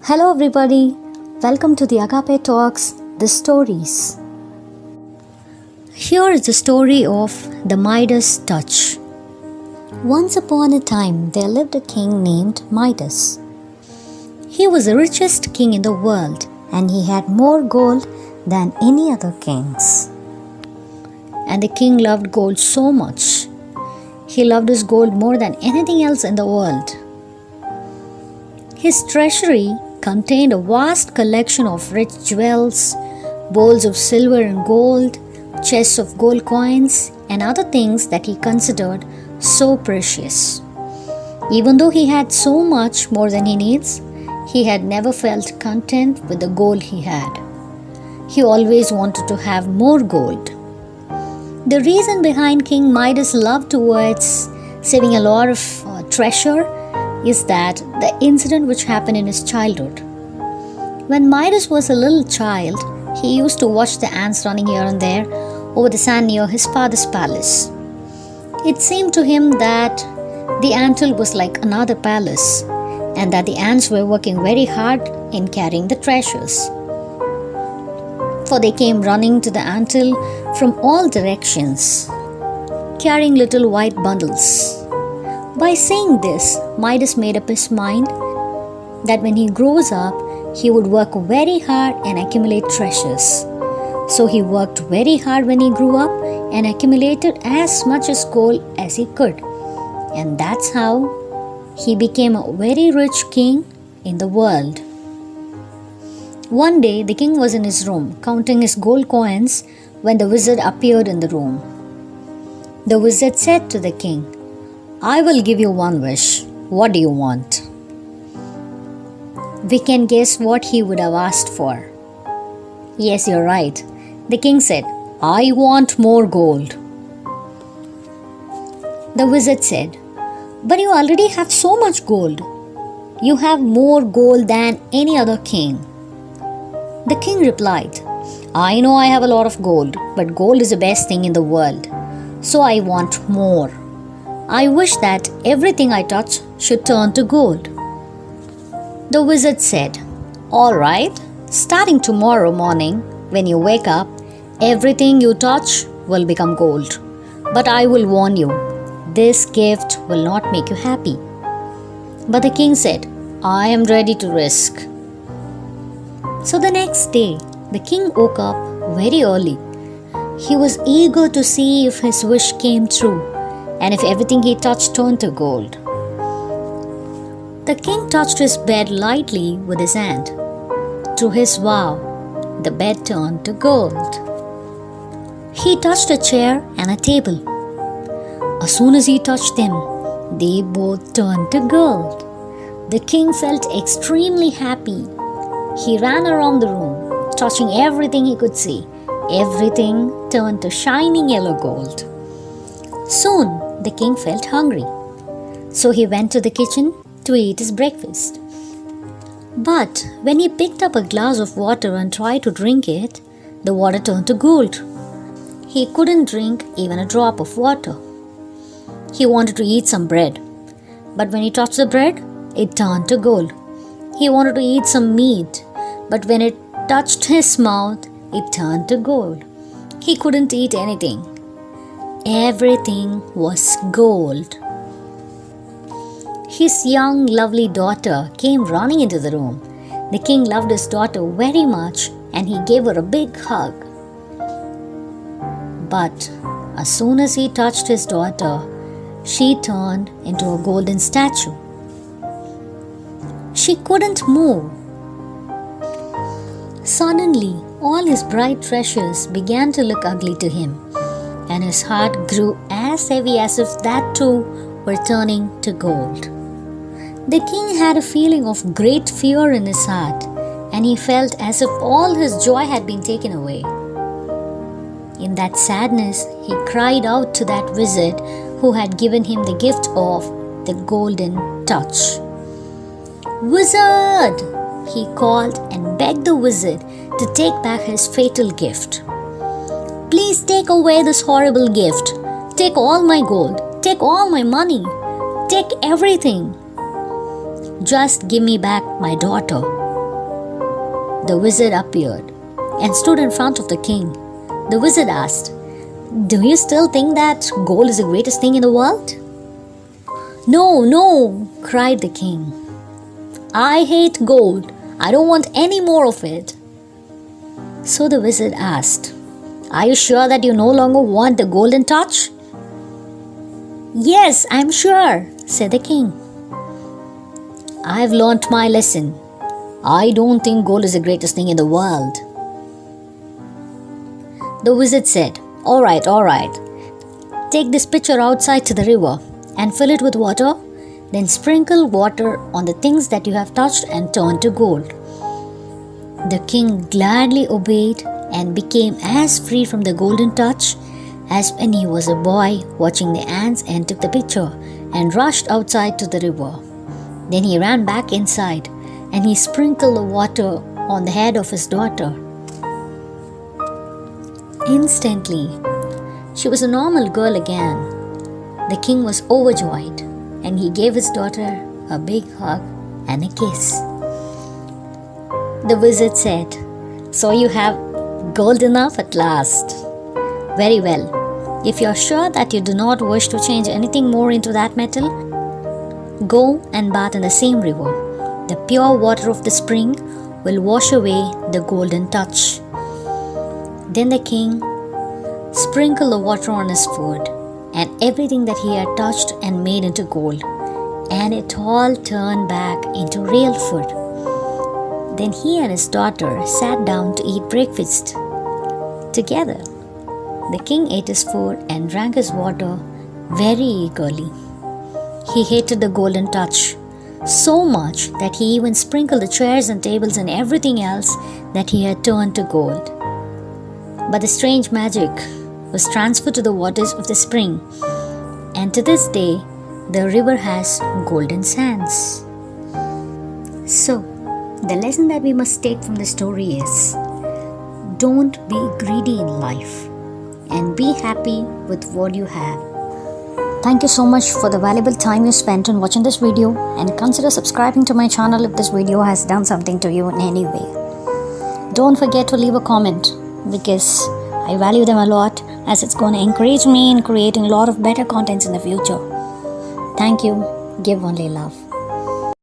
Hello everybody, welcome to the Agape Talks, the stories. Here is the story of the Midas Touch. Once upon a time there lived a king named Midas. He was the richest king in the world and he had more gold than any other kings. And the king loved gold so much. He loved his gold more than anything else in the world. His treasury contained a vast collection of rich jewels, bowls of silver and gold, chests of gold coins, and other things that he considered so precious. Even though he had so much more than he needs, he had never felt content with the gold he had. He always wanted to have more gold. The reason behind King Midas' love towards saving a lot of treasure is that the incident which happened in his childhood. When Midas was a little child, he used to watch the ants running here and there over the sand near his father's palace. It seemed to him that the anthill was like another palace and that the ants were working very hard in carrying the treasures. For they came running to the anthill from all directions, carrying little white bundles. By saying this, Midas made up his mind that when he grows up, he would work very hard and accumulate treasures. So he worked very hard when he grew up and accumulated as much as gold as he could. And that's how he became a very rich king in the world. One day, the king was in his room counting his gold coins when the wizard appeared in the room. The wizard said to the king, "I will give you one wish. What do you want?" We can guess what he would have asked for. Yes, you're right. The king said, "I want more gold." The wizard said, "But you already have so much gold. You have more gold than any other king." The king replied, "I know I have a lot of gold, but gold is the best thing in the world. So I want more. I wish that everything I touch should turn to gold." The wizard said, "All right, starting tomorrow morning, when you wake up, everything you touch will become gold. But I will warn you, this gift will not make you happy." But the king said, "I am ready to risk." So the next day, the king woke up very early. He was eager to see if his wish came true and if everything he touched turned to gold. The king touched his bed lightly with his hand. To his wow, the bed turned to gold. He touched a chair and a table. As soon as he touched them, they both turned to gold. The king felt extremely happy. He ran around the room, touching everything he could see. Everything turned to shining yellow gold. Soon, the king felt hungry. So he went to the kitchen to eat his breakfast. But when he picked up a glass of water and tried to drink it, the water turned to gold. He couldn't drink even a drop of water. He wanted to eat some bread. But when he touched the bread, it turned to gold. He wanted to eat some meat, but when it touched his mouth, it turned to gold. He couldn't eat anything. Everything was gold. His young, lovely daughter came running into the room. The king loved his daughter very much and he gave her a big hug. But as soon as he touched his daughter, she turned into a golden statue. She couldn't move. Suddenly, all his bright treasures began to look ugly to him, and his heart grew as heavy as if that too were turning to gold. The king had a feeling of great fear in his heart, and he felt as if all his joy had been taken away. In that sadness, he cried out to that wizard who had given him the gift of the golden touch. "Wizard!" he called and begged the wizard to take back his fatal gift. "Please take away this horrible gift. Take all my gold. Take all my money. Take everything. Just give me back my daughter," the wizard appeared and stood in front of the king. The wizard asked, "Do you still think that gold is the greatest thing in the world?" "No, no," cried the king. "I hate gold. I don't want any more of it." So the wizard asked, "Are you sure that you no longer want the golden touch?" "Yes, I'm sure," said the king. "I've learnt my lesson. I don't think gold is the greatest thing in the world." The wizard said, all right. Take this pitcher outside to the river and fill it with water. Then sprinkle water on the things that you have touched and turn to gold." The king gladly obeyed and became as free from the golden touch as when he was a boy watching the ants, and took the pitcher and rushed outside to the river. Then he ran back inside and he sprinkled the water on the head of his daughter. Instantly, she was a normal girl again. The king was overjoyed and he gave his daughter a big hug and a kiss. The wizard said, "So you have gold enough at last. Very well. If you are sure that you do not wish to change anything more into that metal, go and bath in the same river. The pure water of the spring will wash away the golden touch." Then the king sprinkled the water on his food and everything that he had touched and made into gold, and it all turned back into real food. Then he and his daughter sat down to eat breakfast together. The king ate his food and drank his water very eagerly. He hated the golden touch so much that he even sprinkled the chairs and tables and everything else that he had turned to gold. But the strange magic was transferred to the waters of the spring, and to this day the river has golden sands. So, the lesson that we must take from the story is, don't be greedy in life and be happy with what you have. Thank you so much for the valuable time you spent on watching this video, and consider subscribing to my channel if this video has done something to you in any way. Don't forget to leave a comment, because I value them a lot, as it's going to encourage me in creating a lot of better contents in the future. Thank you. Give only love.